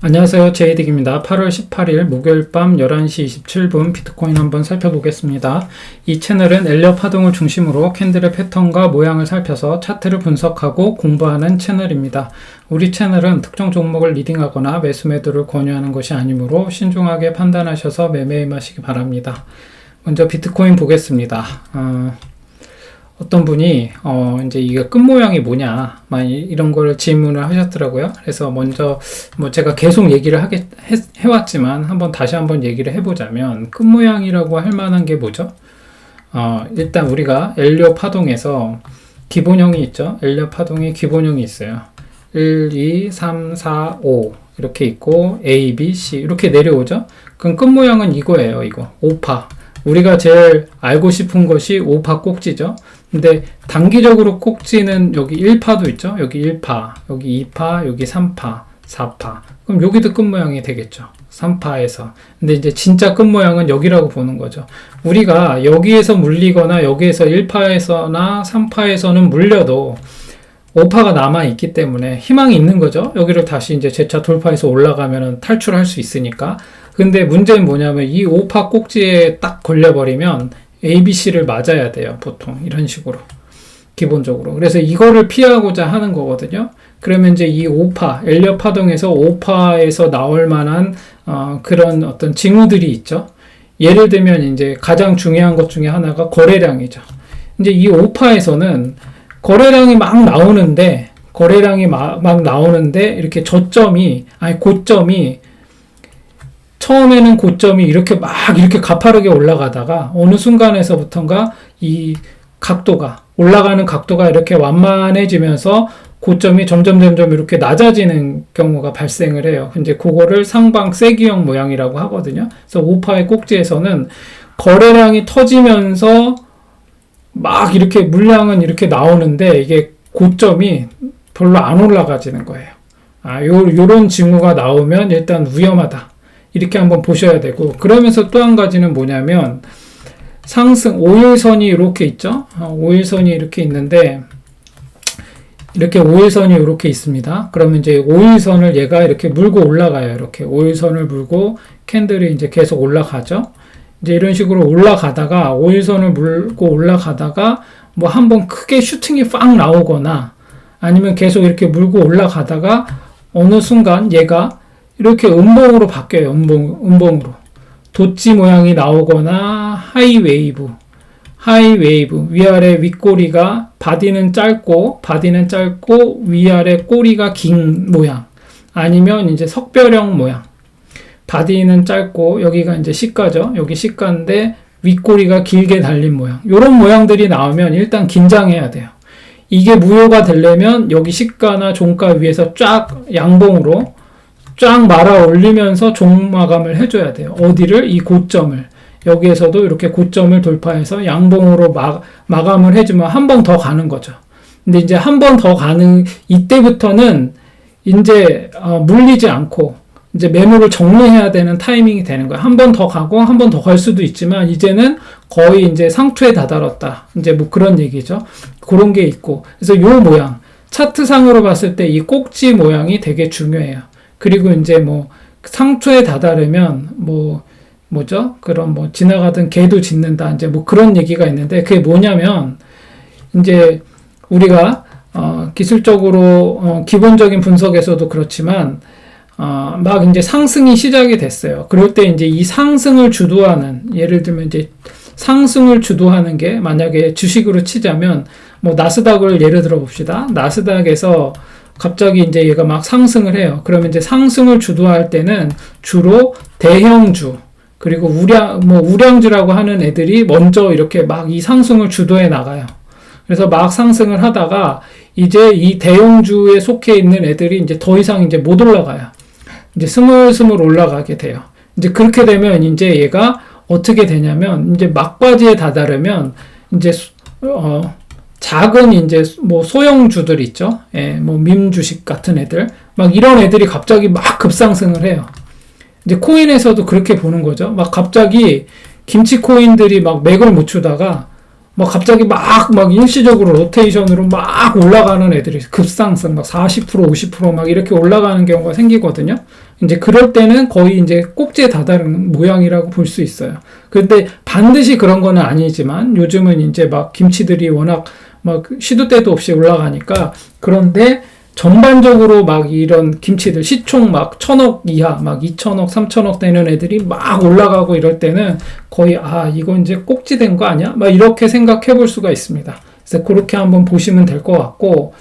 안녕하세요. 제이딕입니다. 8월 18일 목요일 밤 11시 27분 비트코인 한번 살펴보겠습니다. 이 채널은 엘리엇 파동을 중심으로 캔들의 패턴과 모양을 살펴서 차트를 분석하고 공부하는 채널입니다. 우리 채널은 특정 종목을 리딩하거나 매수 매도를 권유하는 것이 아니므로 신중하게 판단하셔서 매매에 임하시기 바랍니다. 먼저 비트코인 보겠습니다. 어떤 분이 이제 이게 끝 모양이 뭐냐 이런 걸 질문을 하셨더라고요. 그래서 먼저 제가 계속 얘기를 해왔지만 다시 한번 얘기를 해보자면 끝 모양이라고 할 만한 게 뭐죠? 일단 우리가 엘리엇 파동에서 기본형이 있죠. 엘리엇 파동의 기본형이 있어요. 1, 2, 3, 4, 5 이렇게 있고 A, B, C 이렇게 내려오죠. 그럼 끝 모양은 이거예요. 이거 5파. 우리가 제일 알고 싶은 것이 5파 꼭지죠. 근데 단기적으로 꼭지는 여기 1파도 있죠. 여기 1파, 여기 2파, 여기 3파, 4파. 그럼 여기도 끝 모양이 되겠죠. 3파에서. 근데 이제 진짜 끝 모양은 여기라고 보는 거죠. 우리가 여기에서 물리거나 여기에서 1파에서나 3파에서는 물려도 5파가 남아있기 때문에 희망이 있는 거죠. 여기를 다시 이제 재차 돌파해서 올라가면 탈출할 수 있으니까. 근데 문제는 뭐냐면 이 5파 꼭지에 딱 걸려버리면 ABC를 맞아야 돼요. 보통 이런 식으로 기본적으로. 그래서 이거를 피하고자 하는 거거든요. 그러면 이제 이 5파 엘리엇 파동에서 5파에서 나올 만한 그런 어떤 징후들이 있죠. 예를 들면 이제 가장 중요한 것 중에 하나가 거래량이죠. 이제 이 5파에서는 거래량이 막 나오는데 이렇게 고점이 처음에는 고점이 이렇게 가파르게 올라가다가 어느 순간에서부턴가 이 올라가는 각도가 이렇게 완만해지면서 고점이 점점 이렇게 낮아지는 경우가 발생을 해요. 이제 그거를 상방 세기형 모양이라고 하거든요. 그래서 5파의 꼭지에서는 거래량이 터지면서 막 이렇게 물량은 이렇게 나오는데 이게 고점이 별로 안 올라가지는 거예요. 요런 징후가 나오면 일단 위험하다. 이렇게 한번 보셔야 되고, 그러면서 또 한 가지는 뭐냐면 상승 5일선이 이렇게 있죠. 5일선이 이렇게 있는데 이렇게 5일선이 이렇게 있습니다. 그러면 이제 5일선을 얘가 이렇게 물고 올라가요. 이렇게 5일선을 물고 캔들이 이제 계속 올라가죠. 이제 이런 식으로 올라가다가 5일선을 물고 올라가다가 한번 크게 슈팅이 팍 나오거나 아니면 계속 이렇게 물고 올라가다가 어느 순간 얘가 이렇게 음봉으로 바뀌어요. 음봉으로. 도치 모양이 나오거나 하이웨이브, 위아래 윗꼬리가 바디는 짧고 위아래 꼬리가 긴 모양, 아니면 이제 석별형 모양. 바디는 짧고 여기가 이제 시가죠. 여기 시가인데 윗꼬리가 길게 달린 모양. 이런 모양들이 나오면 일단 긴장해야 돼요. 이게 무효가 되려면 여기 시가나 종가 위에서 쫙 양봉으로 쫙 말아 올리면서 종마감을 해줘야 돼요. 어디를? 이 고점을. 여기에서도 이렇게 고점을 돌파해서 양봉으로 마감을 해주면 한 번 더 가는 거죠. 근데 이제 한 번 더 가는 이때부터는 이제 물리지 않고 이제 매물을 정리해야 되는 타이밍이 되는 거예요. 한 번 더 가고 한 번 더 갈 수도 있지만 이제는 거의 이제 상투에 다다랐다. 이제 그런 얘기죠. 그런 게 있고. 그래서 요 모양, 차트상으로 봤을 때 이 꼭지 모양이 되게 중요해요. 그리고 이제 상투에 다다르면 그런 지나가던 개도 짖는다. 이제 그런 얘기가 있는데 그게 뭐냐면 이제 우리가 기술적으로 기본적인 분석에서도 그렇지만 막 이제 상승이 시작이 됐어요. 그럴 때 이제 이 상승을 주도하는, 예를 들면 이제 상승을 주도하는 게 만약에 주식으로 치자면 나스닥을 예를 들어 봅시다. 나스닥에서 갑자기 이제 얘가 막 상승을 해요. 그러면 이제 상승을 주도할 때는 주로 대형주, 그리고 우량주라고 하는 애들이 먼저 이렇게 막 이 상승을 주도해 나가요. 그래서 막 상승을 하다가 이제 이 대형주에 속해 있는 애들이 이제 더 이상 이제 못 올라가요. 이제 스물스물 올라가게 돼요. 이제 그렇게 되면 이제 얘가 어떻게 되냐면 이제 막바지에 다다르면 이제 작은 이제 소형주들 있죠. 밈주식 같은 애들, 막 이런 애들이 갑자기 막 급상승을 해요. 이제 코인에서도 그렇게 보는 거죠. 막 갑자기 김치 코인들이 막 맥을 못 추다가 막 갑자기 막 일시적으로 로테이션으로 막 올라가는 애들이 급상승 막 40%, 50% 이렇게 올라가는 경우가 생기거든요. 이제 그럴 때는 거의 이제 꼭지에 다다른 모양이라고 볼 수 있어요. 그런데 반드시 그런 거는 아니지만 요즘은 이제 막 김치들이 워낙 막 시도 때도 없이 올라가니까 그런데 전반적으로 막 이런 김치들 시총 막 1,000억 이하 막 2,000억 3,000억 되는 애들이 막 올라가고 이럴 때는 거의 이거 이제 꼭지 된 거 아니야? 막 이렇게 생각해 볼 수가 있습니다. 그래서 그렇게 한번 보시면 될 것 같고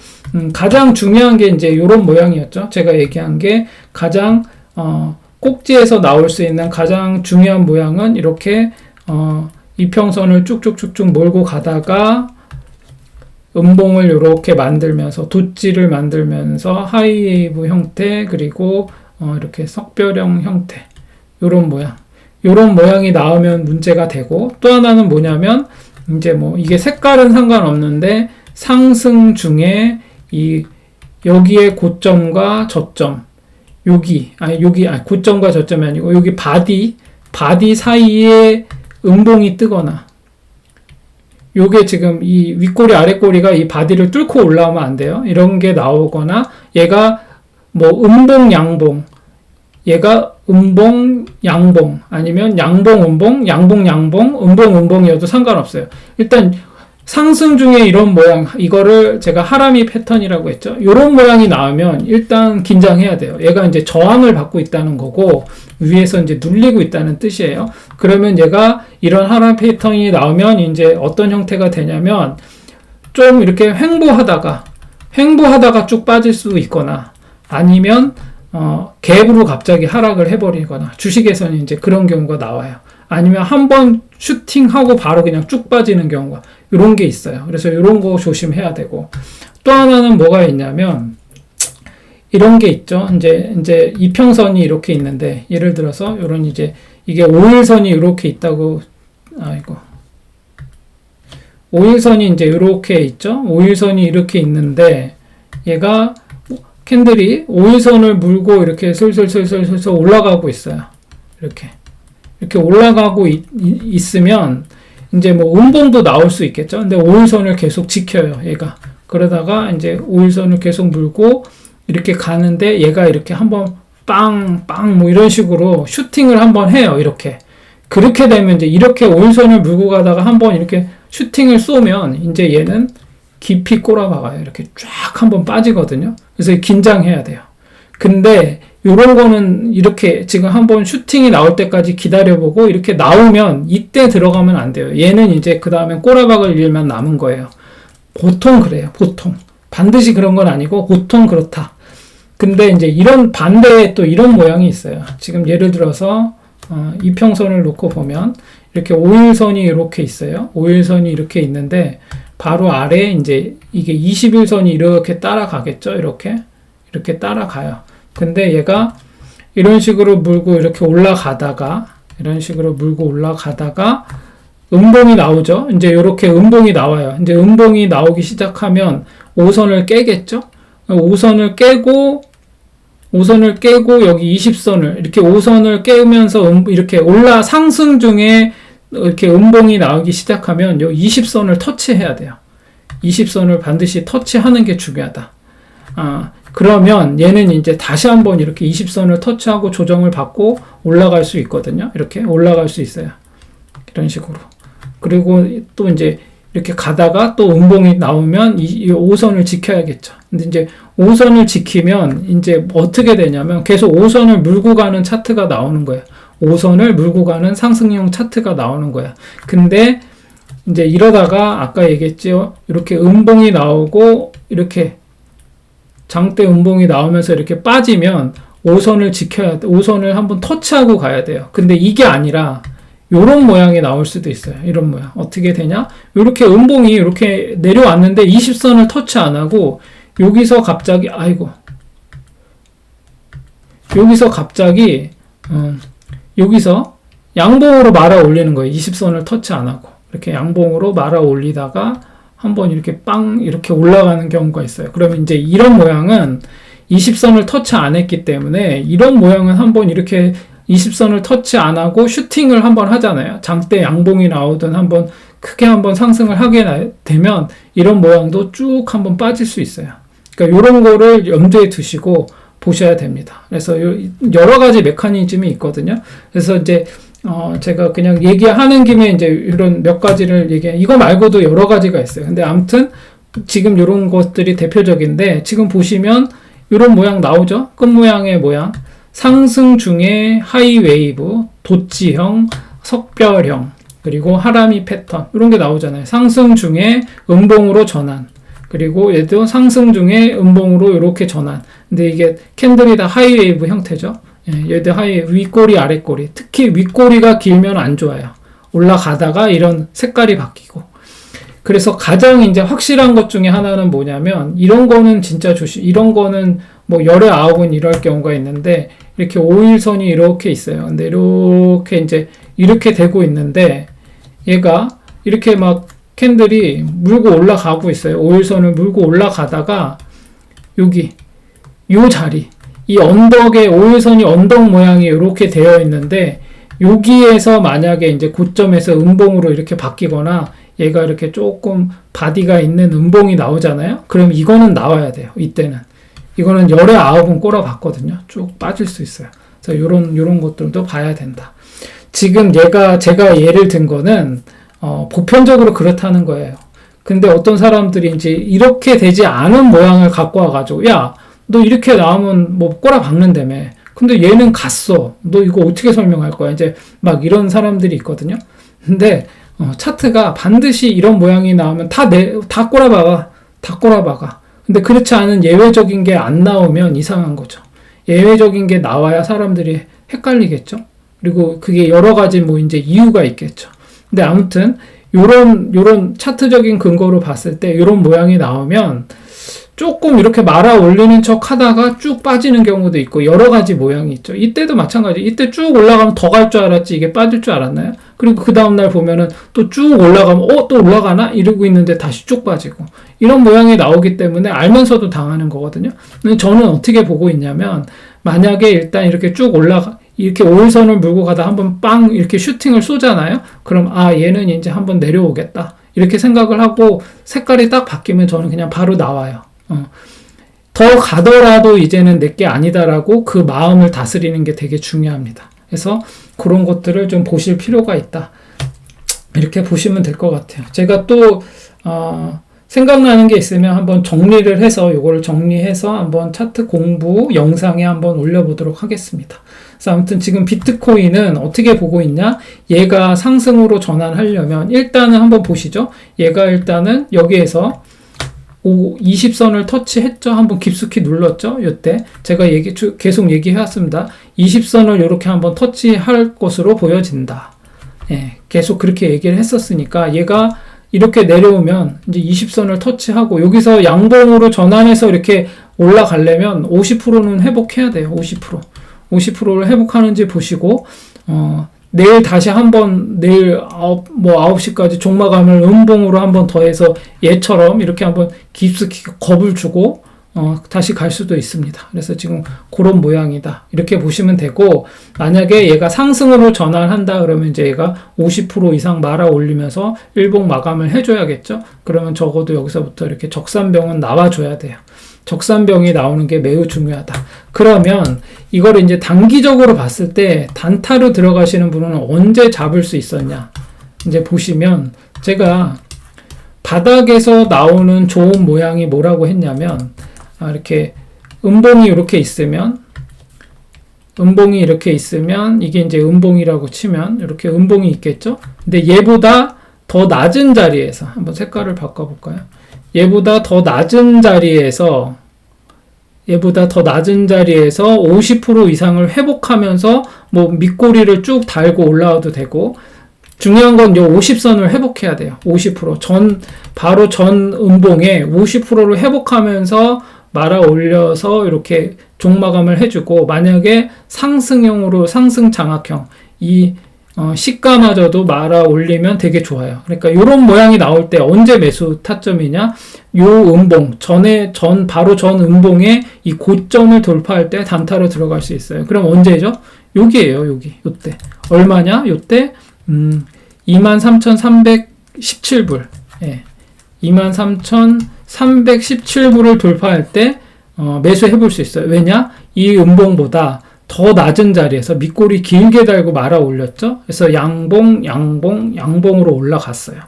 가장 중요한 게 이제 이런 모양이었죠. 제가 얘기한 게 가장 꼭지에서 나올 수 있는 가장 중요한 모양은 이렇게 이평선을 쭉쭉쭉쭉 몰고 가다가 음봉을 이렇게 만들면서 돗지를 만들면서 하이웨이브 형태 그리고 이렇게 석별형 형태 요런 모양이 나오면 문제가 되고 또 하나는 뭐냐면 이제 뭐 이게 색깔은 상관없는데 상승 중에 여기에 고점과 저점 고점과 저점이 아니고 여기 바디 사이에 음봉이 뜨거나 요게 지금 이 윗꼬리 아랫꼬리가 이 바디를 뚫고 올라오면 안 돼요. 이런 게 나오거나 얘가 뭐 음봉 양봉 얘가 음봉 양봉 아니면 양봉 음봉 양봉 양봉 음봉 음봉이어도 상관없어요. 일단 상승 중에 이런 모양 이거를 제가 하라미 패턴이라고 했죠. 이런 모양이 나오면 일단 긴장해야 돼요. 얘가 이제 저항을 받고 있다는 거고 위에서 이제 눌리고 있다는 뜻이에요. 그러면 얘가 이런 하라미 패턴이 나오면 이제 어떤 형태가 되냐면 좀 이렇게 횡보하다가 쭉 빠질 수 있거나 아니면 갭으로 갑자기 하락을 해버리거나 주식에서는 이제 그런 경우가 나와요. 아니면 한번 슈팅하고 바로 그냥 쭉 빠지는 경우가 이런 게 있어요. 그래서 이런 거 조심해야 되고 또 하나는 뭐가 있냐면 이런 게 있죠. 이제 이평선이 이렇게 있는데 예를 들어서 이런 이제 이게 5일선이 이렇게 있다고 5일선이 이제 이렇게 있죠. 5일선이 이렇게 있는데 얘가 캔들이 5일선을 물고 이렇게 슬슬 올라가고 있어요. 이렇게 올라가고 있으면 이제 뭐 음봉도 나올 수 있겠죠. 근데 5일선을 계속 지켜요, 얘가. 그러다가 이제 5일선을 계속 물고 이렇게 가는데 얘가 이렇게 한번 빵 뭐 이런 식으로 슈팅을 한번 해요, 이렇게. 그렇게 되면 이제 이렇게 5일선을 물고 가다가 한번 이렇게 슈팅을 쏘면 이제 얘는 깊이 꼬라박아요. 이렇게 쫙 한번 빠지거든요. 그래서 긴장해야 돼요. 근데 요런 거는 이렇게 지금 한번 슈팅이 나올 때까지 기다려보고 이렇게 나오면 이때 들어가면 안 돼요. 얘는 이제 그 다음엔 꼬라박을 일만 남은 거예요. 보통 그래요. 보통. 반드시 그런 건 아니고 보통 그렇다. 근데 이제 이런 반대에 또 이런 모양이 있어요. 지금 예를 들어서 이평선을 놓고 보면 이렇게 5일선이 이렇게 있어요. 5일선이 이렇게 있는데 바로 아래에 이제 이게 21선이 이렇게 따라가겠죠. 이렇게 따라가요. 근데 얘가 이런 식으로 물고 이렇게 올라가다가 음봉이 나오죠. 이제 이렇게 음봉이 나와요. 이제 음봉이 나오기 시작하면 5선을 깨겠죠. 5선을 깨고 여기 20선을 이렇게 5선을 깨우면서 이렇게 상승 중에 이렇게 음봉이 나오기 시작하면 요 20선을 터치해야 돼요. 20선을 반드시 터치하는 게 중요하다. 그러면 얘는 이제 다시 한번 이렇게 20선을 터치하고 조정을 받고 올라갈 수 있거든요. 이렇게 올라갈 수 있어요. 이런 식으로. 그리고 또 이제 이렇게 가다가 또 음봉이 나오면 이 5선을 지켜야겠죠. 근데 이제 5선을 지키면 이제 어떻게 되냐면 계속 5선을 물고 가는 차트가 나오는 거예요. 5선을 물고 가는 상승용 차트가 나오는 거야. 근데 이제 이러다가 아까 얘기했죠. 이렇게 음봉이 나오고 이렇게 장대 음봉이 나오면서 이렇게 빠지면 5선을 지켜야 돼. 5선을 한번 터치하고 가야 돼요. 근데 이게 아니라 요런 모양이 나올 수도 있어요. 이런 모양. 어떻게 되냐? 이렇게 음봉이 이렇게 내려왔는데 20선을 터치 안 하고 여기서 갑자기 여기서 양봉으로 말아 올리는 거예요. 20선을 터치 안 하고. 이렇게 양봉으로 말아 올리다가 한번 이렇게 이렇게 올라가는 경우가 있어요. 그러면 이제 이런 모양은 20선을 터치 안 했기 때문에 이런 모양은 한번 이렇게 20선을 터치 안 하고 슈팅을 한번 하잖아요. 장대 양봉이 나오든 한번 크게 한번 상승을 하게 되면 이런 모양도 쭉 한번 빠질 수 있어요. 그러니까 이런 거를 염두에 두시고 보셔야 됩니다. 그래서 여러 가지 메커니즘이 있거든요. 그래서 이제 제가 그냥 얘기하는 김에 이제 이런 몇 가지를 이거 말고도 여러 가지가 있어요. 근데 아무튼 지금 이런 것들이 대표적인데, 지금 보시면 이런 모양 나오죠? 끝 모양의 모양. 상승 중에 하이 웨이브, 도치형, 석별형, 그리고 하라미 패턴, 이런 게 나오잖아요. 상승 중에 음봉으로 전환, 그리고 얘도 상승 중에 음봉으로 이렇게 전환. 근데 이게 캔들이 다 하이 웨이브 형태죠. 얘도 윗꼬리, 아랫꼬리. 특히 윗꼬리가 길면 안 좋아요. 올라가다가 이런 색깔이 바뀌고. 그래서 가장 이제 확실한 것 중에 하나는 뭐냐면, 이런 거는 진짜 이런 거는 뭐 열의 아홉은 이럴 경우가 있는데, 이렇게 5일선이 이렇게 있어요. 근데 이렇게 이제 이렇게 되고 있는데, 얘가 이렇게 막 캔들이 물고 올라가고 있어요. 5일선을 물고 올라가다가 여기 요 자리, 이 언덕에 5일선이 언덕 모양이 이렇게 되어 있는데, 여기에서 만약에 이제 고점에서 음봉으로 이렇게 바뀌거나 얘가 이렇게 조금 바디가 있는 음봉이 나오잖아요. 그럼 이거는 나와야 돼요. 이때는 이거는 열의 아홉은 꼬라봤거든요. 쭉 빠질 수 있어요. 그래서 요런 것들도 봐야 된다. 지금 제가 예를 든 거는 보편적으로 그렇다는 거예요. 근데 어떤 사람들이 이제 이렇게 되지 않은 모양을 갖고 와가지고, 야, 너 이렇게 나오면 뭐 꼬라 박는다며. 근데 얘는 갔어. 너 이거 어떻게 설명할 거야? 이제 막 이런 사람들이 있거든요. 근데 차트가 반드시 이런 모양이 나오면 다 꼬라박아. 다 꼬라박아. 근데 그렇지 않은 예외적인 게 안 나오면 이상한 거죠. 예외적인 게 나와야 사람들이 헷갈리겠죠. 그리고 그게 여러 가지 뭐 이제 이유가 있겠죠. 근데 아무튼 요런 차트적인 근거로 봤을 때 요런 모양이 나오면 조금 이렇게 말아 올리는 척 하다가 쭉 빠지는 경우도 있고, 여러 가지 모양이 있죠. 이때도 마찬가지. 이때 쭉 올라가면 더 갈 줄 알았지 이게 빠질 줄 알았나요? 그리고 그 다음날 보면은 또 쭉 올라가면 또 올라가나? 이러고 있는데 다시 쭉 빠지고, 이런 모양이 나오기 때문에 알면서도 당하는 거거든요. 근데 저는 어떻게 보고 있냐면, 만약에 일단 이렇게 쭉 이렇게 5일선을 물고 가다 한번 빵 이렇게 슈팅을 쏘잖아요. 그럼 얘는 이제 한번 내려오겠다 이렇게 생각을 하고 색깔이 딱 바뀌면 저는 그냥 바로 나와요. 더 가더라도 이제는 내게 아니다라고 그 마음을 다스리는 게 되게 중요합니다. 그래서 그런 것들을 좀 보실 필요가 있다. 이렇게 보시면 될 것 같아요. 제가 또 생각나는 게 있으면 한번 정리를 해서 요거를 정리해서 한번 차트 공부 영상에 한번 올려보도록 하겠습니다. 그래서 아무튼 지금 비트코인은 어떻게 보고 있냐? 얘가 상승으로 전환하려면 일단은 한번 보시죠. 얘가 일단은 여기에서 20선을 터치했죠. 한번 깊숙이 눌렀죠. 이때 제가 계속 얘기해왔습니다. 20선을 이렇게 한번 터치할 것으로 보여진다. 계속 그렇게 얘기를 했었으니까 얘가 이렇게 내려오면 이제 20선을 터치하고 여기서 양봉으로 전환해서 이렇게 올라가려면 50%는 회복해야 돼요. 50%를 회복하는지 보시고, 내일 다시 한번, 내일 9시까지 종마감을 음봉으로 한번 더해서 얘처럼 이렇게 한번 깊숙이 겁을 주고, 다시 갈 수도 있습니다. 그래서 지금 그런 모양이다. 이렇게 보시면 되고, 만약에 얘가 상승으로 전환한다 그러면 이제 얘가 50% 이상 말아 올리면서 일봉 마감을 해줘야겠죠? 그러면 적어도 여기서부터 이렇게 적산병은 나와줘야 돼요. 적산병이 나오는 게 매우 중요하다. 그러면 이거를 이제 단기적으로 봤을 때 단타로 들어가시는 분은 언제 잡을 수 있었냐? 이제 보시면 제가 바닥에서 나오는 좋은 모양이 뭐라고 했냐면, 이렇게 음봉이 이렇게 있으면 이게 이제 음봉이라고 치면 이렇게 음봉이 있겠죠? 근데 얘보다 더 낮은 자리에서 한번 색깔을 바꿔볼까요? 얘보다 더 낮은 자리에서 50% 이상을 회복하면서 뭐 밑꼬리를 쭉 달고 올라와도 되고, 중요한 건 이 50선을 회복해야 돼요. 50% 바로 전 음봉에 50%를 회복하면서 말아 올려서 이렇게 종마감을 해주고, 만약에 상승형으로 상승 장악형 시가마저도 말아 올리면 되게 좋아요. 그러니까 이런 모양이 나올 때 언제 매수 타점이냐? 요 음봉 바로 전 음봉에 이 고점을 돌파할 때 단타로 들어갈 수 있어요. 그럼 언제죠? 여기에요. 요때 얼마냐? 요때 23,300 2317불, 예, 23,317불을 돌파할 때 매수해 볼 수 있어요. 왜냐? 이 음봉보다 더 낮은 자리에서 밑꼬리 길게 달고 말아 올렸죠. 그래서 양봉으로 올라갔어요.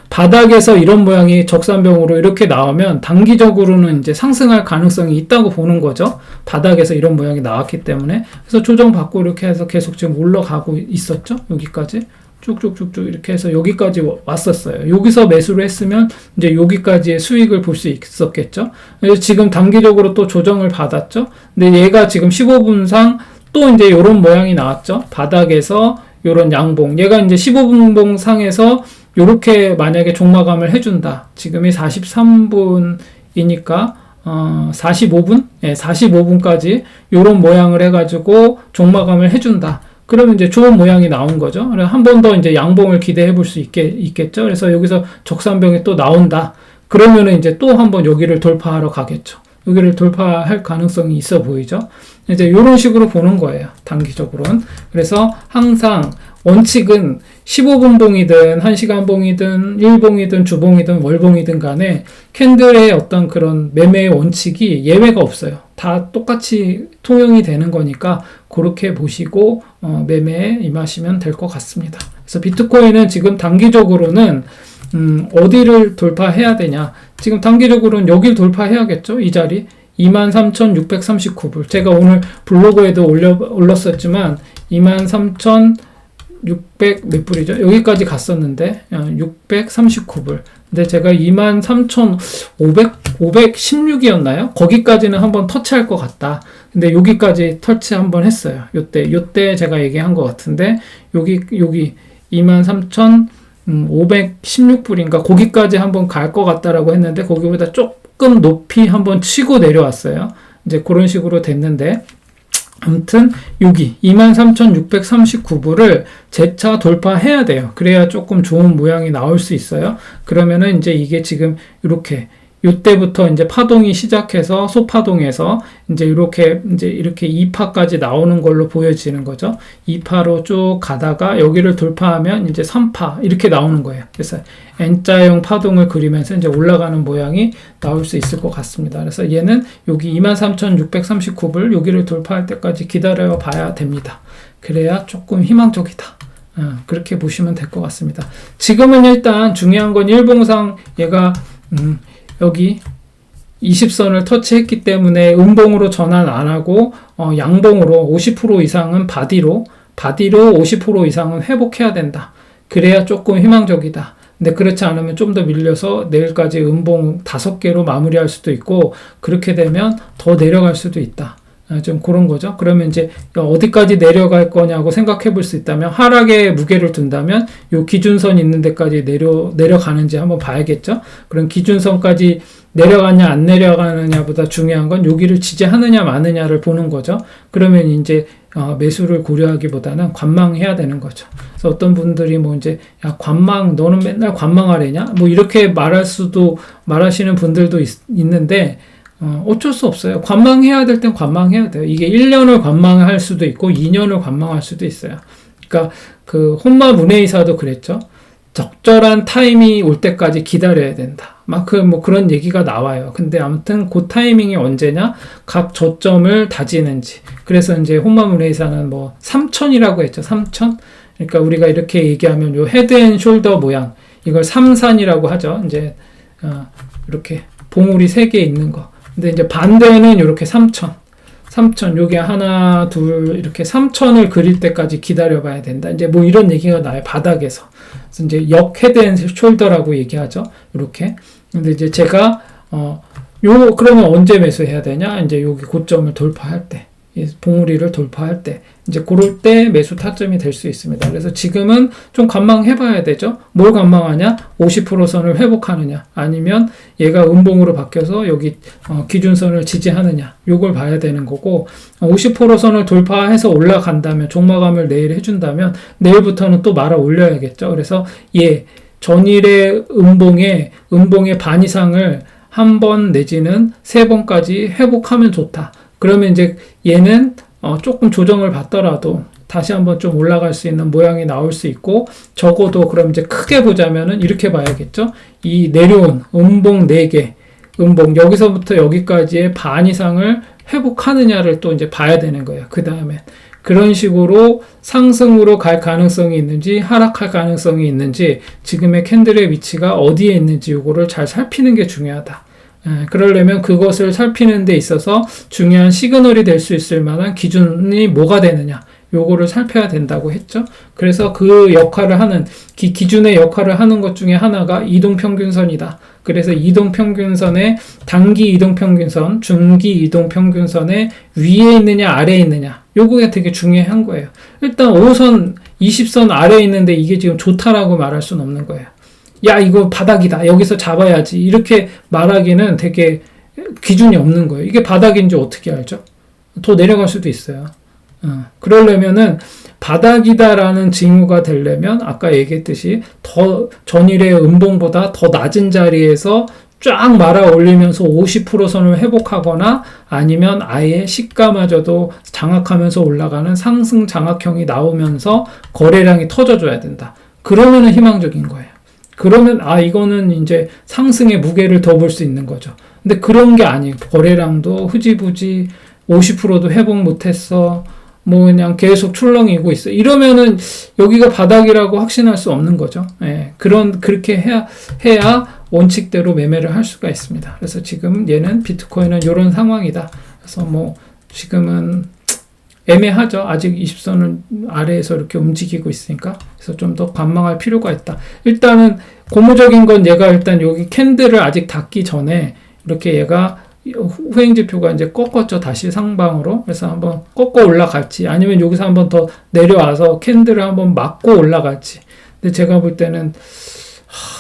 바닥에서 이런 모양이 적산병으로 이렇게 나오면 단기적으로는 이제 상승할 가능성이 있다고 보는 거죠. 바닥에서 이런 모양이 나왔기 때문에. 그래서 조정받고 이렇게 해서 계속 지금 올라가고 있었죠. 여기까지. 쭉쭉쭉쭉 이렇게 해서 여기까지 왔었어요. 여기서 매수를 했으면 이제 여기까지의 수익을 볼 수 있었겠죠. 그래서 지금 단기적으로 또 조정을 받았죠. 근데 얘가 지금 15분상 또 이제 이런 모양이 나왔죠. 바닥에서 이런 양봉. 얘가 이제 15분봉 상에서 이렇게 만약에 종마감을 해준다. 지금이 43분이니까 45분? 예, 45분까지 이런 모양을 해가지고 종마감을 해준다. 그러면 이제 좋은 모양이 나온 거죠. 한 번 더 이제 양봉을 기대해 볼 수 있겠죠. 그래서 여기서 적산병이 또 나온다. 그러면은 이제 또 한번 여기를 돌파하러 가겠죠. 여기를 돌파할 가능성이 있어 보이죠. 이제 이런 식으로 보는 거예요. 단기적으로는. 그래서 항상 원칙은 15분봉이든 1시간 봉이든 1봉이든 주봉이든 월봉이든 간에 캔들의 어떤 그런 매매의 원칙이 예외가 없어요. 다 똑같이 통용이 되는 거니까 그렇게 보시고 매매에 임하시면 될 것 같습니다. 그래서 비트코인은 지금 단기적으로는 어디를 돌파해야 되냐. 지금 단기적으로는 여기를 돌파해야겠죠. 이 자리 23,639불. 제가 오늘 블로그에도 올렸었지만 23,600 몇 불이죠? 여기까지 갔었는데 639불. 근데 제가 23,516이었나요? 거기까지는 한번 터치할 것 같다. 근데 여기까지 터치 한번 했어요. 요때 제가 얘기한 것 같은데 여기 23,516불인가 거기까지 한번 갈 것 같다라고 했는데 거기보다 조금 높이 한번 치고 내려왔어요. 이제 그런 식으로 됐는데 아무튼 여기 23,639불을 재차 돌파해야 돼요. 그래야 조금 좋은 모양이 나올 수 있어요. 그러면은 이제 이게 지금 이렇게 요때부터 이제 파동이 시작해서 소파동에서 이제 이렇게 2파까지 나오는 걸로 보여지는 거죠. 2파로 쭉 가다가 여기를 돌파하면 이제 3파 이렇게 나오는 거예요. 그래서 N자형 파동을 그리면서 이제 올라가는 모양이 나올 수 있을 것 같습니다. 그래서 얘는 여기 23,639불 여기를 돌파할 때까지 기다려 봐야 됩니다. 그래야 조금 희망적이다. 그렇게 보시면 될 것 같습니다. 지금은 일단 중요한 건 일봉상 얘가 여기 20선을 터치했기 때문에 음봉으로 전환 안 하고 양봉으로 50% 이상은 바디로 50% 이상은 회복해야 된다. 그래야 조금 희망적이다. 근데 그렇지 않으면 좀 더 밀려서 내일까지 음봉 5개로 마무리할 수도 있고 그렇게 되면 더 내려갈 수도 있다. 좀 그런 거죠. 그러면 이제 어디까지 내려갈 거냐고 생각해 볼 수 있다면 하락에 무게를 둔다면 요 기준선 있는 데까지 내려가는지 한번 봐야겠죠. 그럼 기준선까지 내려가냐 안 내려가느냐보다 중요한 건 여기를 지지하느냐 마느냐를 보는 거죠. 그러면 이제 매수를 고려하기보다는 관망해야 되는 거죠. 그래서 어떤 분들이 뭐 이제 야 관망 너는 맨날 관망하래냐 뭐 이렇게 말하시는 분들도 있는데 어쩔 수 없어요. 관망해야 될 땐 관망해야 돼요. 이게 1년을 관망할 수도 있고 2년을 관망할 수도 있어요. 그러니까 그 혼마 문해이사도 그랬죠. 적절한 타임이 올 때까지 기다려야 된다. 막 그런 얘기가 나와요. 근데 아무튼 그 타이밍이 언제냐? 각 저점을 다지는지. 그래서 이제 혼마 문해이사는 뭐 3천이라고 했죠. 3천. 그러니까 우리가 이렇게 얘기하면 요 헤드 앤 숄더 모양 이걸 3산이라고 하죠. 이제 이렇게 봉우리 3개 있는 거. 근데 이제 반대는 이렇게 3천, 요게 하나, 둘, 이렇게 3천을 그릴 때까지 기다려봐야 된다. 이제 뭐 이런 얘기가 나요, 바닥에서. 그래서 이제 역 헤드 앤 숄더라고 얘기하죠, 이렇게. 근데 이제 제가, 그러면 언제 매수해야 되냐? 이제 여기 고점을 돌파할 때, 봉우리를 돌파할 때, 이제 그럴 때 매수 타점이 될 수 있습니다. 그래서 지금은 좀 관망해봐야 되죠. 뭘 관망하냐? 50% 선을 회복하느냐, 아니면 얘가 음봉으로 바뀌어서 여기 기준선을 지지하느냐, 요걸 봐야 되는 거고 50% 선을 돌파해서 올라간다면 종마감을 내일 해준다면 내일부터는 또 말아 올려야겠죠. 그래서 전일의 음봉의 반 이상을 한 번 내지는 3번까지 회복하면 좋다. 그러면 이제 얘는 조금 조정을 받더라도 다시 한번 좀 올라갈 수 있는 모양이 나올 수 있고, 적어도 그럼 이제 크게 보자면은 이렇게 봐야겠죠. 이 내려온 음봉 4개, 음봉 여기서부터 여기까지의 반 이상을 회복하느냐를 또 이제 봐야 되는 거예요. 그 다음에 그런 식으로 상승으로 갈 가능성이 있는지 하락할 가능성이 있는지, 지금의 캔들의 위치가 어디에 있는지 요거를 잘 살피는 게 중요하다. 그러려면 그것을 살피는 데 있어서 중요한 시그널이 될 수 있을 만한 기준이 뭐가 되느냐, 요거를 살펴야 된다고 했죠. 그래서 그 역할을 하는, 기준의 역할을 하는 것 중에 하나가 이동평균선이다. 그래서 이동평균선의 단기 이동평균선, 중기 이동평균선의 위에 있느냐 아래에 있느냐, 요거가 되게 중요한 거예요. 일단 5선, 20선 아래에 있는데 이게 지금 좋다라고 말할 수는 없는 거예요. 야, 이거 바닥이다, 여기서 잡아야지, 이렇게 말하기는 되게 기준이 없는 거예요. 이게 바닥인지 어떻게 알죠? 더 내려갈 수도 있어요. 그러려면은 바닥이다라는 징후가 되려면 아까 얘기했듯이 더 전일의 음봉보다 더 낮은 자리에서 쫙 말아 올리면서 50%선을 회복하거나, 아니면 아예 시가마저도 장악하면서 올라가는 상승 장악형이 나오면서 거래량이 터져줘야 된다. 그러면은 희망적인 거예요. 그러면 이거는 이제 상승의 무게를 더 볼 수 있는 거죠. 근데 그런 게 아니에요. 거래량도 흐지부지 50%도 회복 못했어, 뭐 그냥 계속 출렁이고 있어, 이러면은 여기가 바닥이라고 확신할 수 없는 거죠. 그렇게 해야 원칙대로 매매를 할 수가 있습니다. 그래서 지금 얘는 비트코인은 이런 상황이다. 그래서 뭐 지금은 애매하죠. 아직 20선을 아래에서 이렇게 움직이고 있으니까. 그래서 좀 더 관망할 필요가 있다. 일단은 고무적인 건 얘가 일단 여기 캔들을 아직 닫기 전에 이렇게 얘가 후행지표가 이제 꺾었죠. 다시 상방으로. 그래서 한번 꺾어 올라갈지, 아니면 여기서 한번 더 내려와서 캔들을 한번 막고 올라갈지. 근데 제가 볼 때는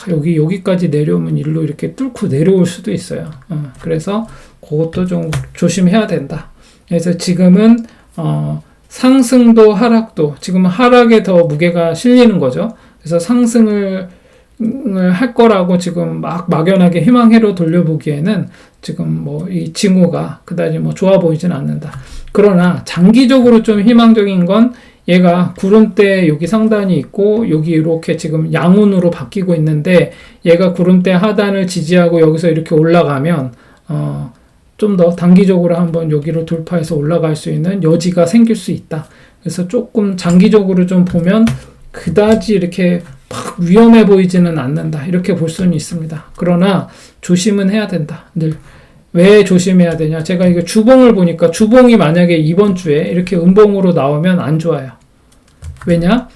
여기까지 내려오면 일로 이렇게 뚫고 내려올 수도 있어요. 그래서 그것도 좀 조심해야 된다. 그래서 지금은 상승도 하락도, 지금은 하락에 더 무게가 실리는 거죠. 그래서 상승을 할 거라고 지금 막연하게 희망회로 돌려보기에는 지금 뭐 이 징후가 그다지 뭐 좋아 보이진 않는다. 그러나 장기적으로 좀 희망적인 건, 얘가 구름대 여기 상단이 있고 여기 이렇게 지금 양운으로 바뀌고 있는데, 얘가 구름대 하단을 지지하고 여기서 이렇게 올라가면 좀 더 단기적으로 한번 여기로 돌파해서 올라갈 수 있는 여지가 생길 수 있다. 그래서 조금 장기적으로 좀 보면 그다지 이렇게 막 위험해 보이지는 않는다, 이렇게 볼 수는 있습니다. 그러나 조심은 해야 된다. 늘. 왜 조심해야 되냐, 제가 이거 주봉을 보니까 주봉이 만약에 이번 주에 이렇게 음봉으로 나오면 안 좋아요. 왜냐?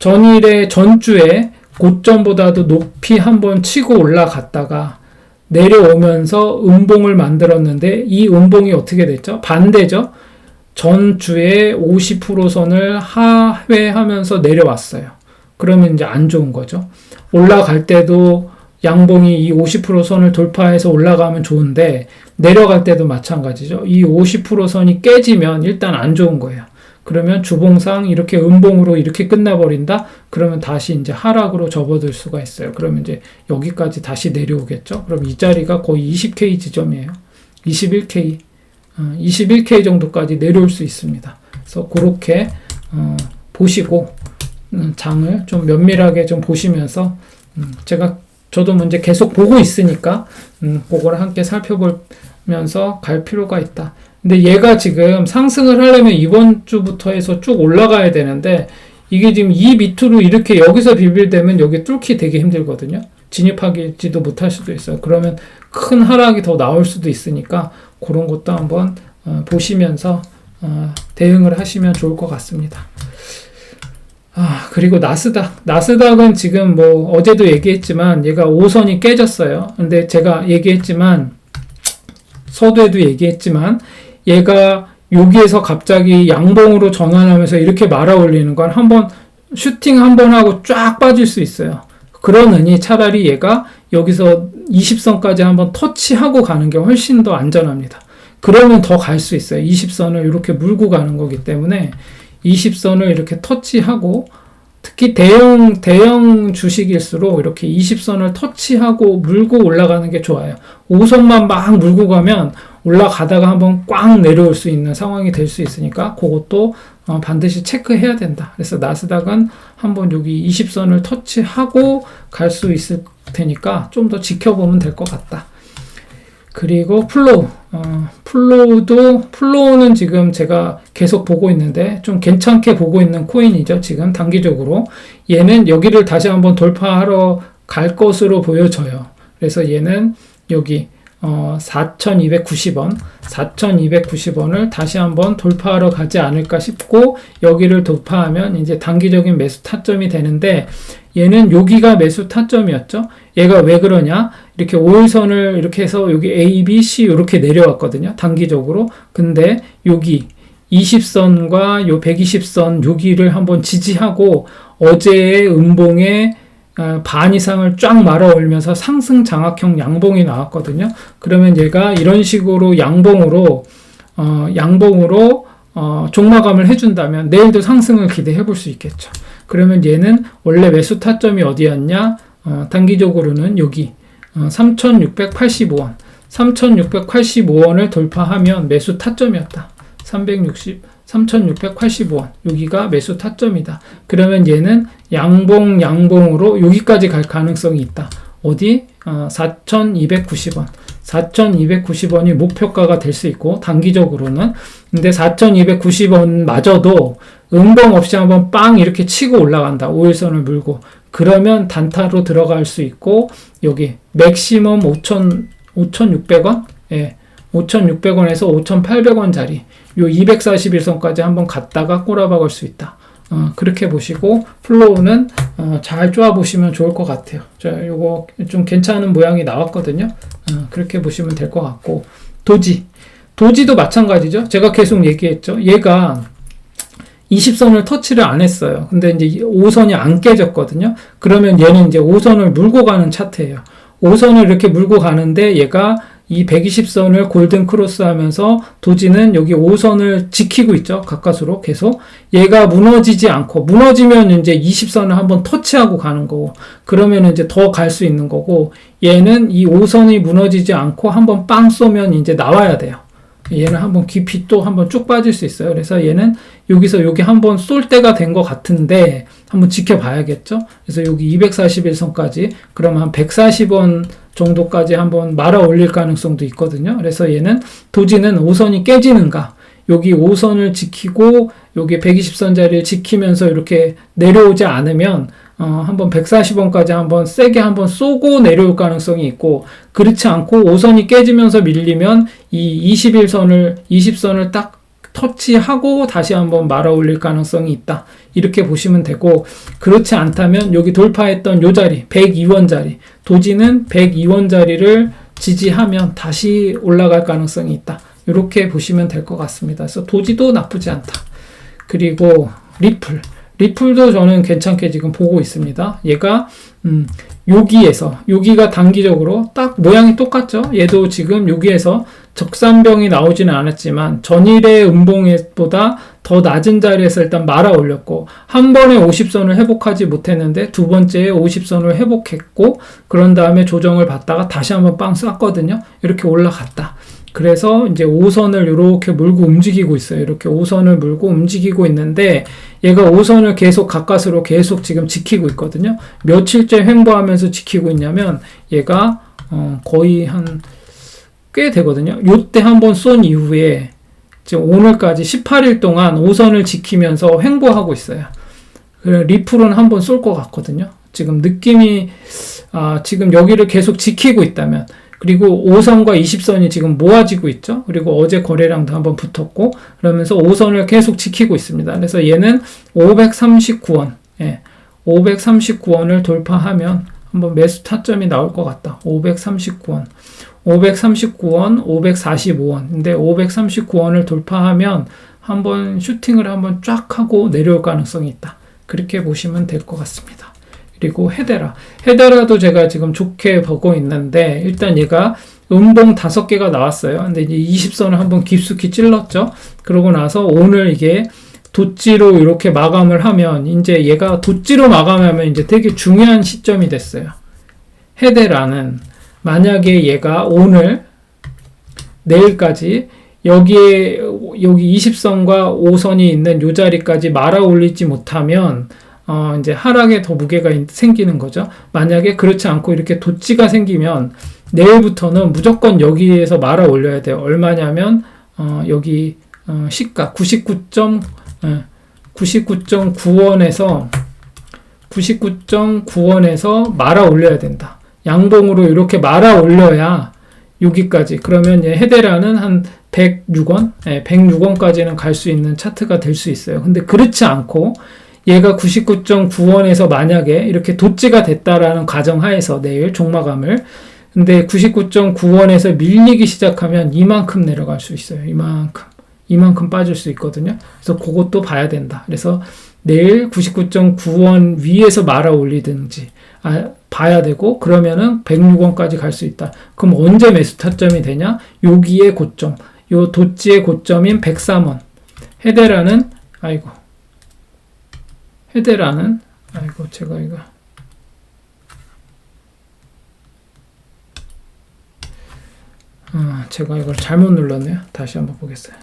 전주에 고점보다도 높이 한번 치고 올라갔다가 내려오면서 음봉을 만들었는데, 이 음봉이 어떻게 됐죠? 반대죠. 전주에 50%선을 하회하면서 내려왔어요. 그러면 이제 안 좋은 거죠. 올라갈 때도 양봉이 이 50%선을 돌파해서 올라가면 좋은데, 내려갈 때도 마찬가지죠. 이 50%선이 깨지면 일단 안 좋은 거예요. 그러면 주봉상 이렇게 음봉으로 이렇게 끝나버린다? 그러면 다시 이제 하락으로 접어들 수가 있어요. 그러면 이제 여기까지 다시 내려오겠죠. 그럼 이 자리가 거의 20K 지점이에요. 21K. 21K 정도까지 내려올 수 있습니다. 그래서 그렇게 보시고 장을 좀 면밀하게 좀 보시면서, 저도 이제 계속 보고 있으니까 그거를 함께 살펴보면서 갈 필요가 있다. 근데 얘가 지금 상승을 하려면 이번 주부터 해서 쭉 올라가야 되는데, 이게 지금 이 밑으로 이렇게 여기서 비빌되면 여기 뚫기 되게 힘들거든요. 진입하지도 못할 수도 있어요. 그러면 큰 하락이 더 나올 수도 있으니까 그런 것도 한번 보시면서 대응을 하시면 좋을 것 같습니다. 그리고 나스닥은 지금 뭐 어제도 얘기했지만 얘가 5선이 깨졌어요. 근데 제가 얘기했지만, 서두에도 얘기했지만, 얘가 여기에서 갑자기 양봉으로 전환하면서 이렇게 말아 올리는 건 한번 슈팅 한번 하고 쫙 빠질 수 있어요. 그러느니 차라리 얘가 여기서 20선까지 한번 터치하고 가는 게 훨씬 더 안전합니다. 그러면 더 갈 수 있어요. 20선을 이렇게 물고 가는 거기 때문에 20선을 이렇게 터치하고, 특히 대형 주식일수록 이렇게 20선을 터치하고 물고 올라가는 게 좋아요. 5선만 막 물고 가면 올라가다가 한번 꽉 내려올 수 있는 상황이 될 수 있으니까 그것도 반드시 체크해야 된다. 그래서 나스닥은 한번 여기 20선을 터치하고 갈 수 있을 테니까 좀 더 지켜보면 될 것 같다. 그리고 플로우는 지금 제가 계속 보고 있는데 좀 괜찮게 보고 있는 코인이죠. 지금 단기적으로 얘는 여기를 다시 한번 돌파하러 갈 것으로 보여져요. 그래서 얘는 여기 4,290원을 다시 한번 돌파하러 가지 않을까 싶고, 여기를 돌파하면 이제 단기적인 매수 타점이 되는데, 얘는 여기가 매수 타점이었죠. 얘가 왜 그러냐? 이렇게 5일선을 이렇게 해서 여기 A, B, C 이렇게 내려왔거든요. 단기적으로. 근데 여기 20선과 요 120선 여기를 한번 지지하고 어제의 음봉에 반 이상을 쫙 말아 올면서 상승 장악형 양봉이 나왔거든요. 그러면 얘가 이런 식으로 양봉으로 종마감을 해준다면 내일도 상승을 기대해 볼 수 있겠죠. 그러면 얘는 원래 매수 타점이 어디였냐? 단기적으로는 여기 3,685원을 돌파하면 매수 타점이었다. 3,685원 여기가 매수 타점이다. 그러면 얘는 양봉으로 여기까지 갈 가능성이 있다. 어디? 4,290원이 목표가가 될 수 있고, 단기적으로는. 근데 4,290원 마저도 음봉 없이 한번 빵 이렇게 치고 올라간다. 5일선을 물고. 그러면 단타로 들어갈 수 있고, 여기 맥시멈 5,600원? 예. 5,600원에서 5,800원짜리 요 241선까지 한번 갔다가 꼬라박을 수 있다. 그렇게 보시고 플로우는 잘 쪼아 보시면 좋을 것 같아요. 자, 요거 좀 괜찮은 모양이 나왔거든요. 그렇게 보시면 될 것 같고, 도지도 마찬가지죠. 제가 계속 얘기했죠. 얘가 20선을 터치를 안 했어요. 근데 이제 5선이 안 깨졌거든요. 그러면 얘는 이제 5선을 물고 가는 차트예요. 5선을 이렇게 물고 가는데 얘가 이 120선을 골든 크로스 하면서 도지는 여기 5선을 지키고 있죠. 가까스로 계속. 얘가 무너지지 않고, 무너지면 이제 20선을 한번 터치하고 가는 거고, 그러면 이제 더 갈 수 있는 거고, 얘는 이 5선이 무너지지 않고 한번 빵 쏘면 이제 나와야 돼요. 얘는 한번 깊이 또 한번 쭉 빠질 수 있어요. 그래서 얘는 여기서 여기 한번 쏠 때가 된 것 같은데 한번 지켜봐야겠죠. 그래서 여기 241선까지 그러면 한 140원 정도까지 한번 말아 올릴 가능성도 있거든요. 그래서 얘는 도지는 5선이 깨지는가, 여기 5선을 지키고 여기 120선 자리를 지키면서 이렇게 내려오지 않으면 한번 140원까지 한번 세게 한번 쏘고 내려올 가능성이 있고, 그렇지 않고 5선이 깨지면서 밀리면 이 20선을 딱 터치하고 다시 한번 말아 올릴 가능성이 있다. 이렇게 보시면 되고, 그렇지 않다면 여기 돌파했던 요 자리 102원 자리, 도지는 102원 자리를 지지하면 다시 올라갈 가능성이 있다. 이렇게 보시면 될 것 같습니다. 그래서 도지도 나쁘지 않다. 그리고 리플도 저는 괜찮게 지금 보고 있습니다. 얘가 여기가 단기적으로 딱 모양이 똑같죠. 얘도 지금 여기에서 적산병이 나오지는 않았지만 전일의 음봉보다 더 낮은 자리에서 일단 말아 올렸고, 한 번에 50선을 회복하지 못했는데 두 번째에 50선을 회복했고, 그런 다음에 조정을 받다가 다시 한번 빵 쐈거든요. 이렇게 올라갔다. 그래서 이제 5선을 이렇게 물고 움직이고 있어요. 이렇게 5선을 물고 움직이고 있는데, 얘가 5선을 계속 가까스로 계속 지금 지키고 있거든요. 며칠째 횡보하면서 지키고 있냐면 얘가 거의 한 꽤 되거든요. 요때 한번 쏜 이후에 지금 오늘까지 18일 동안 5선을 지키면서 횡보하고 있어요. 리플은 한번 쏠 것 같거든요. 지금 느낌이 지금 여기를 계속 지키고 있다면, 그리고 5선과 20선이 지금 모아지고 있죠. 그리고 어제 거래량도 한번 붙었고, 그러면서 5선을 계속 지키고 있습니다. 그래서 얘는 539원, 539원을 돌파하면 한번 매수 타점이 나올 것 같다. 539원, 545원. 근데 539원을 돌파하면 한번 슈팅을 한번 쫙 하고 내려올 가능성이 있다. 그렇게 보시면 될 것 같습니다. 그리고 헤데라도 제가 지금 좋게 보고 있는데, 일단 얘가 음봉 5개가 나왔어요. 근데 이제 20선을 한번 깊숙이 찔렀죠. 그러고 나서 오늘 이게 돗지로 이렇게 마감을 하면, 이제 얘가 돗지로 마감하면 이제 되게 중요한 시점이 됐어요. 헤데라는 만약에 얘가 오늘 내일까지 여기에 여기 20선과 5선이 있는 요 자리까지 말아 올리지 못하면 이제 하락에 더 무게가 생기는 거죠. 만약에 그렇지 않고 이렇게 도치가 생기면 내일부터는 무조건 여기에서 말아 올려야 돼요. 얼마냐면 여기 시가 99.9원에서 말아 올려야 된다. 양봉으로 이렇게 말아 올려야 여기까지. 그러면 헤데라는 한 106원, 106원까지는 갈 수 있는 차트가 될 수 있어요. 근데 그렇지 않고 얘가 99.9원에서 만약에 이렇게 도치가 됐다라는 가정하에서 내일 종마감을, 근데 99.9원에서 밀리기 시작하면 이만큼 내려갈 수 있어요. 이만큼 빠질 수 있거든요. 그래서 그것도 봐야 된다. 그래서 내일 99.9원 위에서 말아 올리든지 봐야 되고, 그러면은 106원까지 갈 수 있다. 그럼 언제 매수 타점이 되냐? 여기의 고점, 요 도치의 고점인 103원. 헤데라는 제가 이걸 잘못 눌렀네요. 다시 한번 보겠어요.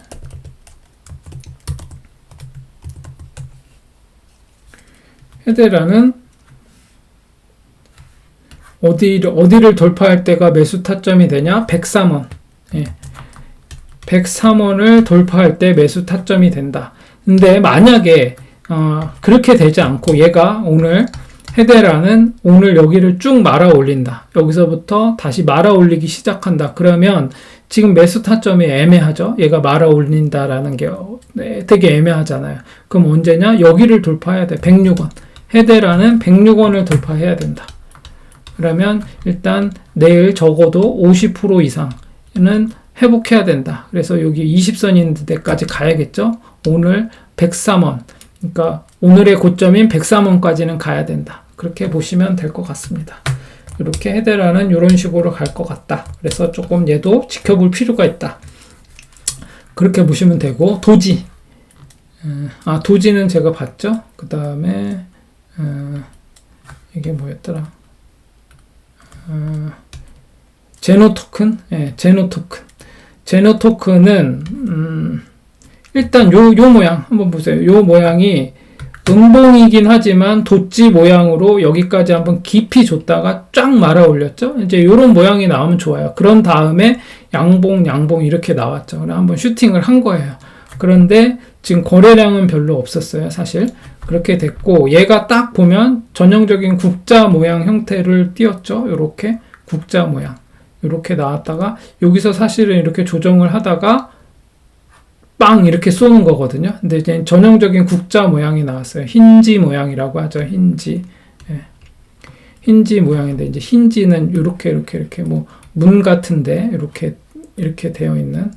헤데라는 어디를 돌파할 때가 매수 타점이 되냐? 103원. 103원을 돌파할 때 매수 타점이 된다. 근데 만약에 그렇게 되지 않고 얘가 오늘 헤데라는 오늘 여기를 쭉 말아 올린다. 여기서부터 다시 말아 올리기 시작한다. 그러면 지금 매수 타점이 애매하죠. 얘가 말아 올린다라는 게 되게 애매하잖아요. 그럼 언제냐? 여기를 돌파해야 돼. 106원. 헤데라는 106원을 돌파해야 된다. 그러면 일단 내일 적어도 50% 이상은 회복해야 된다. 그래서 여기 20선 있는 데까지 가야겠죠. 오늘 103원. 그러니까 오늘의 고점인 103원까지는 가야 된다. 그렇게 보시면 될 것 같습니다. 이렇게 헤데라는 이런 식으로 갈 것 같다. 그래서 조금 얘도 지켜볼 필요가 있다. 그렇게 보시면 되고, 도지. 도지는 제가 봤죠. 그 다음에 이게 뭐였더라? 제노토큰. 제노토큰은 일단 요 모양 한번 보세요. 요 모양이 음봉이긴 하지만 도치 모양으로 여기까지 한번 깊이 줬다가 쫙 말아 올렸죠. 이제 요런 모양이 나오면 좋아요. 그런 다음에 양봉 이렇게 나왔죠. 그래 한번 슈팅을 한 거예요. 그런데 지금 거래량은 별로 없었어요. 사실 그렇게 됐고, 얘가 딱 보면 전형적인 국자 모양 형태를 띄었죠. 요렇게 국자 모양 이렇게 나왔다가 여기서 사실은 이렇게 조정을 하다가 빵 이렇게 쏘는 거거든요. 근데 이제 전형적인 국자 모양이 나왔어요. 힌지 모양이라고 하죠. 힌지. 힌지 모양인데, 이제 힌지는 이렇게 뭐 문 같은데 이렇게 되어 있는,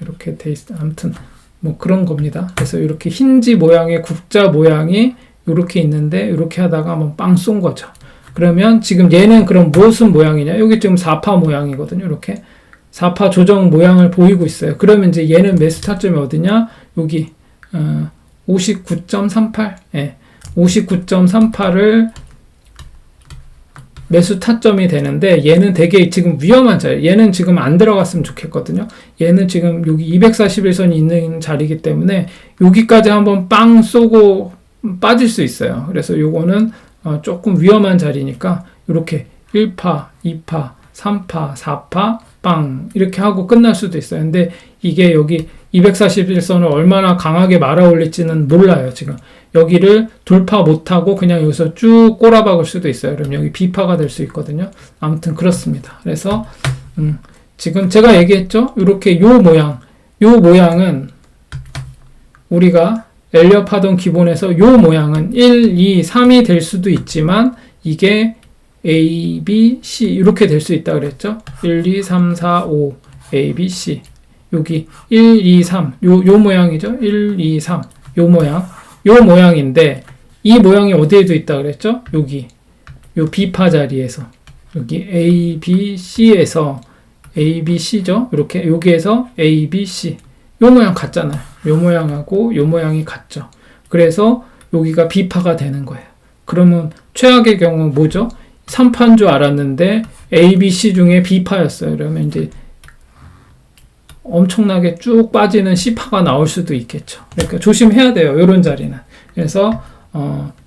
이렇게 돼 있어. 아무튼 뭐 그런 겁니다. 그래서 이렇게 힌지 모양의 국자 모양이 이렇게 있는데 이렇게 하다가 한번 빵 쏜 거죠. 그러면 지금 얘는 그럼 무슨 모양이냐? 여기 지금 4파 모양이거든요. 이렇게 4파 조정 모양을 보이고 있어요. 그러면 이제 얘는 매수 타점이 어디냐? 여기 59.38. 59.38을 매수 타점이 되는데, 얘는 되게 지금 위험한 자리. 얘는 지금 안 들어갔으면 좋겠거든요. 얘는 지금 여기 241선이 있는 자리이기 때문에 여기까지 한번 빵 쏘고 빠질 수 있어요. 그래서 요거는 조금 위험한 자리니까 이렇게 1파, 2파, 3파, 4파, 빵 이렇게 하고 끝날 수도 있어요. 근데 이게 여기 241선을 얼마나 강하게 말아 올릴지는 몰라요. 지금 여기를 돌파 못하고 그냥 여기서 쭉 꼬라박을 수도 있어요. 그럼 여기 B파가 될 수 있거든요. 아무튼 그렇습니다. 그래서 지금 제가 얘기했죠. 이렇게 요 모양은 우리가 엘리엇 파동 기본에서 요 모양은 1, 2, 3이 될 수도 있지만 이게 A, B, C 이렇게 될 수 있다 그랬죠. 1, 2, 3, 4, 5 A, B, C. 여기 1, 2, 3 요 모양이죠. 1, 2, 3 요 모양인데, 이 모양이 어디에도 있다 그랬죠? 여기 요 B파 자리에서, 여기 A, B, C에서 A, B, C죠. 이렇게 여기에서 A, B, C 요 모양 같잖아요. 요 모양하고 요 모양이 같죠. 그래서 여기가 B파가 되는 거예요. 그러면 최악의 경우 뭐죠? 3파인 줄 알았는데 A, B, C 중에 B파였어요. 그러면 이제 엄청나게 쭉 빠지는 C파가 나올 수도 있겠죠. 그러니까 조심해야 돼요. 이런 자리는. 그래서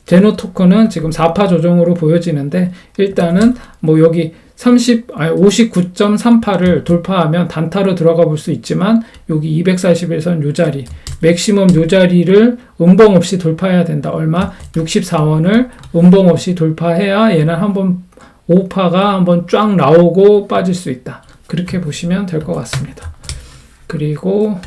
제노 토큰은 지금 4파 조정으로 보여지는데 일단은 뭐 여기 59.38을 돌파하면 단타로 들어가 볼 수 있지만 여기 241선 요 자리 맥시멈 요 자리를 음봉 없이 돌파해야 된다. 얼마? 64원을 음봉 없이 돌파해야 얘는 한번 5파가 한번 쫙 나오고 빠질 수 있다. 그렇게 보시면 될 것 같습니다. 그리고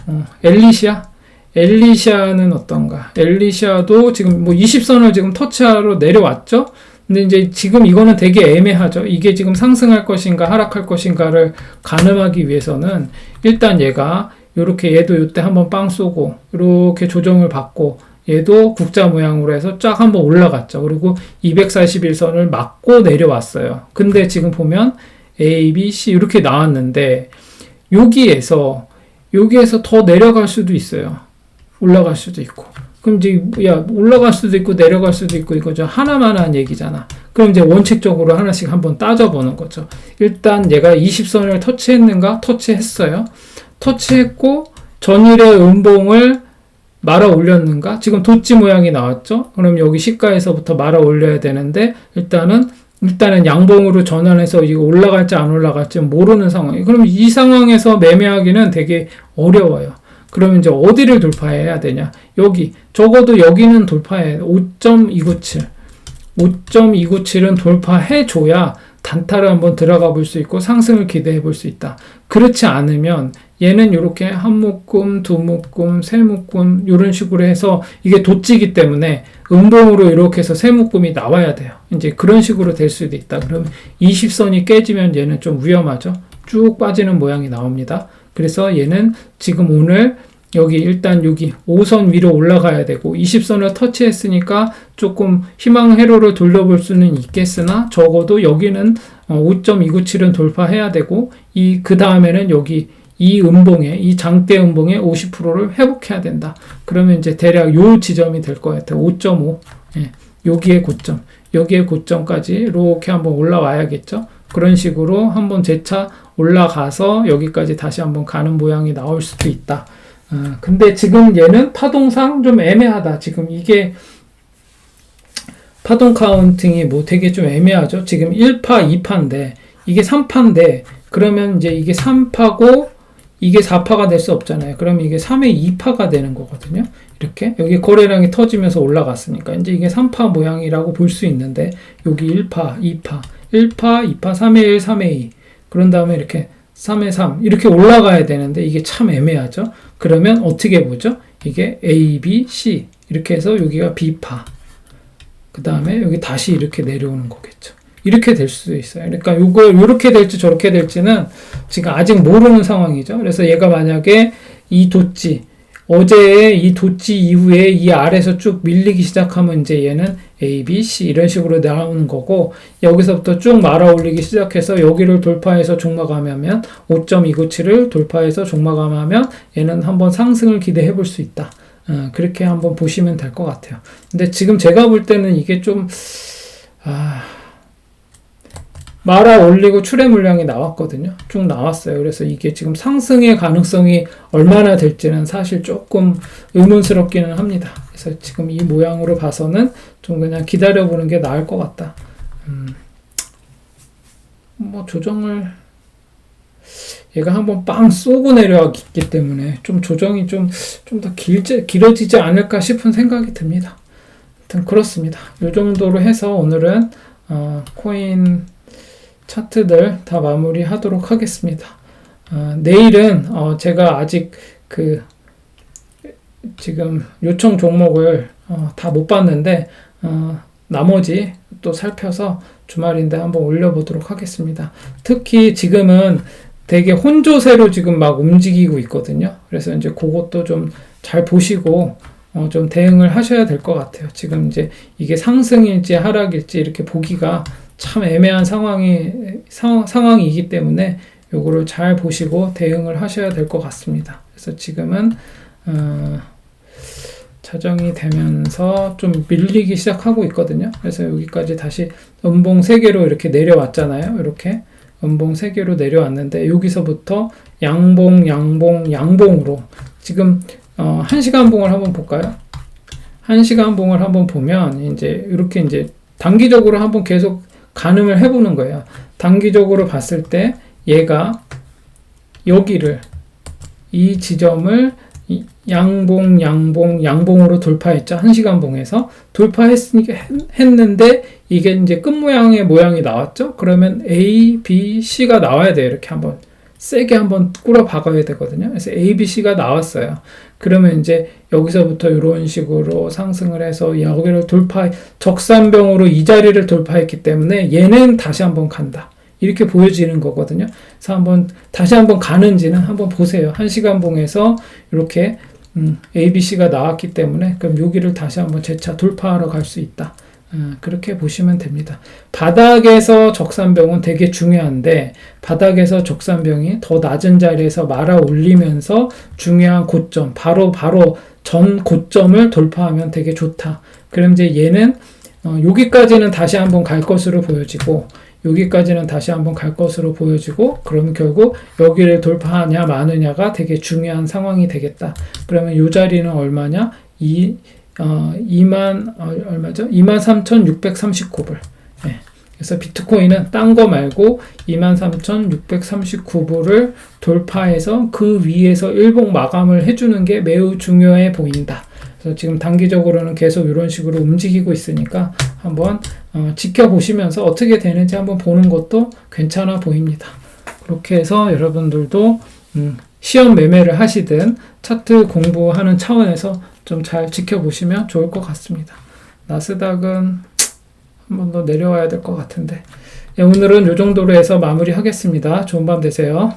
엘리시아는 어떤가? 엘리시아도 지금 뭐 20선을 지금 터치하러 내려왔죠? 근데 이제 지금 이거는 되게 애매하죠. 이게 지금 상승할 것인가 하락할 것인가를 가늠하기 위해서는 일단 얘가 요렇게 얘도 요때 한번 빵 쏘고 이렇게 조정을 받고 얘도 국자 모양으로 해서 쫙 한번 올라갔죠. 그리고 241선을 맞고 내려왔어요. 근데 지금 보면 A, B, C 이렇게 나왔는데 여기에서 더 내려갈 수도 있어요. 올라갈 수도 있고. 그럼 이제 올라갈 수도 있고 내려갈 수도 있고 이거 하나만 한 얘기잖아. 그럼 이제 원칙적으로 하나씩 한번 따져보는 거죠. 일단 얘가 20선을 터치했는가? 터치했어요. 터치했고 전일의 음봉을 말아 올렸는가? 지금 도치 모양이 나왔죠? 그럼 여기 시가에서부터 말아 올려야 되는데 일단은 양봉으로 전환해서 이거 올라갈지 안 올라갈지 모르는 상황이에요. 그럼 이 상황에서 매매하기는 되게 어려워요. 그러면 이제 어디를 돌파해야 되냐? 여기 적어도 여기는 돌파해 5.297 5.297은 돌파해 줘야 단타를 한번 들어가 볼 수 있고 상승을 기대해 볼 수 있다. 그렇지 않으면 얘는 이렇게 한 묶음, 두 묶음, 세 묶음 이런 식으로 해서 이게 도치기 때문에 음봉으로 이렇게 해서 세 묶음이 나와야 돼요. 이제 그런 식으로 될 수도 있다. 그럼 20선이 깨지면 얘는 좀 위험하죠. 쭉 빠지는 모양이 나옵니다. 그래서 얘는 지금 오늘 일단 여기 5선 위로 올라가야 되고 20선을 터치했으니까 조금 희망 회로를 돌려볼 수는 있겠으나 적어도 여기는 5.297은 돌파해야 되고 그 다음에는 여기 이 장대 음봉의 50%를 회복해야 된다. 그러면 이제 대략 요 지점이 될 것 같아요. 5.5. 예, 여기에 고점까지 이렇게 한번 올라와야겠죠. 그런 식으로 한번 재차 올라가서 여기까지 다시 한번 가는 모양이 나올 수도 있다. 근데 지금 얘는 파동상 좀 애매하다. 지금 이게 파동 카운팅이 뭐 되게 좀 애매하죠. 지금 1파, 2파인데 이게 3파인데 그러면 이제 이게 3파고 이게 4파가 될 수 없잖아요. 그러면 이게 3의 2파가 되는 거거든요. 이렇게 여기 거래량이 터지면서 올라갔으니까 이제 이게 3파 모양이라고 볼 수 있는데 여기 1파, 2파, 1파, 2파, 3의 1, 3의 2 그런 다음에 이렇게 3의 3 이렇게 올라가야 되는데 이게 참 애매하죠. 그러면 어떻게 보죠? 이게 A, B, C 이렇게 해서 여기가 B파 그 다음에 여기 다시 이렇게 내려오는 거겠죠. 이렇게 될 수도 있어요. 그러니까 이렇게 될지 저렇게 될지는 지금 아직 모르는 상황이죠. 그래서 얘가 만약에 이 도치 어제의 이 도치 이후에 이 아래에서 쭉 밀리기 시작하면 이제 얘는 A, B, C 이런 식으로 나오는 거고 여기서부터 쭉 말아 올리기 시작해서 여기를 돌파해서 종마감하면 5.297을 돌파해서 종마감하면 얘는 한번 상승을 기대해 볼 수 있다. 그렇게 한번 보시면 될 것 같아요. 근데 지금 제가 볼 때는 이게 좀 말아 올리고 출해 물량이 나왔거든요. 쭉 나왔어요. 그래서 이게 지금 상승의 가능성이 얼마나 될지는 사실 조금 의문스럽기는 합니다. 그래서 지금 이 모양으로 봐서는 좀 그냥 기다려보는 게 나을 것 같다. 뭐 조정을 얘가 한번 빵 쏘고 내려왔기 때문에 좀 조정이 좀 더 길어지지 않을까 싶은 생각이 듭니다. 하여튼 그렇습니다. 이 정도로 해서 오늘은 코인 차트들 다 마무리하도록 하겠습니다. 내일은 제가 아직 지금 요청 종목을 다 못 봤는데 나머지 또 살펴서 주말인데 한번 올려보도록 하겠습니다. 특히 지금은 되게 혼조세로 지금 막 움직이고 있거든요. 그래서 이제 그것도 좀 잘 보시고 좀 대응을 하셔야 될 것 같아요. 지금 이제 이게 상승일지 하락일지 이렇게 보기가 참 애매한 상황이기 때문에 요거를 잘 보시고 대응을 하셔야 될 것 같습니다. 그래서 지금은 자정이 되면서 좀 밀리기 시작하고 있거든요. 그래서 여기까지 다시 음봉 3개로 이렇게 내려왔잖아요. 이렇게 음봉 3개로 내려왔는데 여기서부터 양봉, 양봉, 양봉으로 지금 1시간 봉을 한번 볼까요? 1시간 봉을 한번 보면 이제 이렇게 이제 단기적으로 한번 계속 가늠을 해보는 거예요. 단기적으로 봤을 때 얘가 여기를 이 지점을 양봉, 양봉, 양봉으로 돌파했죠. 1시간 봉에서 돌파했는데 이게 이제 끝 모양의 모양이 나왔죠. 그러면 A, B, C가 나와야 돼요. 이렇게 한번 세게 한번 꾸려 박아야 되거든요. 그래서 A, B, C가 나왔어요. 그러면 이제 여기서부터 이런 식으로 상승을 해서 여기를 적산병으로 이 자리를 돌파했기 때문에 얘는 다시 한번 간다. 이렇게 보여지는 거거든요. 그래서 다시 한번 가는지는 한번 보세요. 1시간 봉에서 이렇게 A, B, C가 나왔기 때문에 그럼 여기를 다시 한번 재차 돌파하러 갈 수 있다. 그렇게 보시면 됩니다. 바닥에서 적산병은 되게 중요한데 바닥에서 적산병이 더 낮은 자리에서 말아 올리면서 중요한 고점, 바로 전 고점을 돌파하면 되게 좋다. 그럼 이제 얘는 여기까지는 다시 한번 갈 것으로 보여지고 여기까지는 다시 한번 갈 것으로 보여지고 그러면 결국 여기를 돌파하냐 마느냐가 되게 중요한 상황이 되겠다. 그러면 이 자리는 얼마냐? 23,639불. 네. 그래서 비트코인은 딴 거 말고 23,639불을 돌파해서 그 위에서 일봉 마감을 해주는 게 매우 중요해 보인다. 그래서 지금 단기적으로는 계속 이런 식으로 움직이고 있으니까 한번 지켜보시면서 어떻게 되는지 한번 보는 것도 괜찮아 보입니다. 그렇게 해서 여러분들도 시험 매매를 하시든 차트 공부하는 차원에서 좀 잘 지켜보시면 좋을 것 같습니다. 나스닥은 한 번 더 내려와야 될 것 같은데 오늘은 이 정도로 해서 마무리하겠습니다. 좋은 밤 되세요.